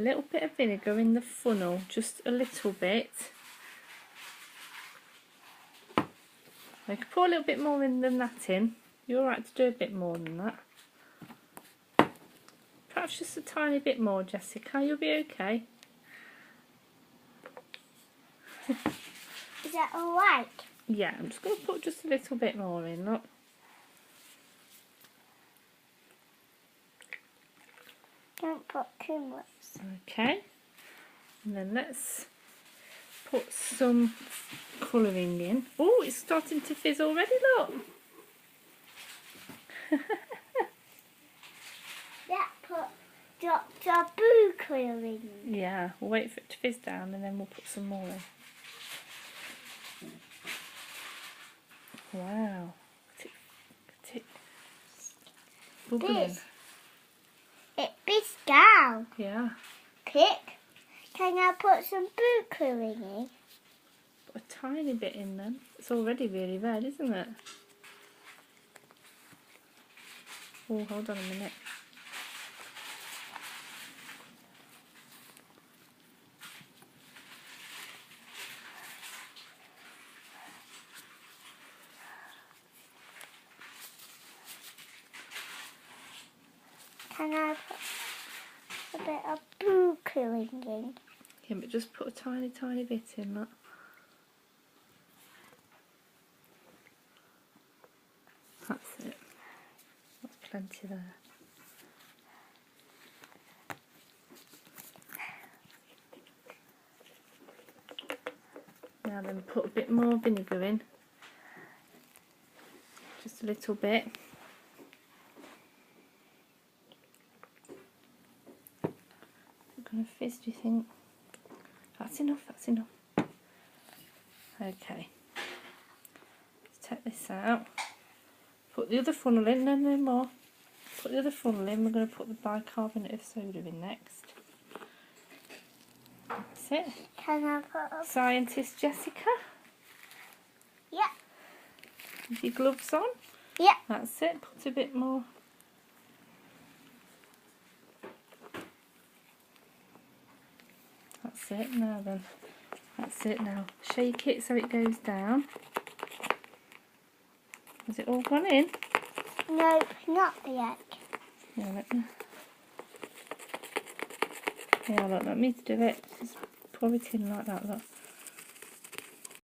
little bit of vinegar in the funnel, just a little bit. I could pour a little bit more in than that in. You're alright to do a bit more than that. Perhaps just a tiny bit more, Jessica. You'll be okay. Is that alright? Yeah, I'm just going to put just a little bit more in, look. Don't put too much. Okay. And then let's put some colouring in. Oh, it's starting to fizz already, look. Yeah, put drops of blue colouring in. Yeah, we'll wait for it to fizz down and then we'll put some more in. Wow. Look at it bubbling. It fizzed down. Yeah. Quick. Can I put some blue colouring in? Put a tiny bit in then. It's already really red, isn't it? Oh, hold on a minute. Can I put a bit of blue colouring in? Yeah, but just put a tiny, tiny bit in that. That's it. That's plenty there. Now then put a bit more vinegar in. Just a little bit. Is it going to fizz, do you think? That's enough, that's enough. Okay. Let's take this out. Put the other funnel in, no more. Put the other funnel in, we're going to put the bicarbonate of soda in next. That's it. Can I put a... Scientist Jessica, Yeah. with your gloves on. Yeah. That's it, put a bit more. That's it, now then. That's it now. Shake it so it goes down. Has it all gone in? No, not yet. Yeah, let me do it. Just pour it in like that, look.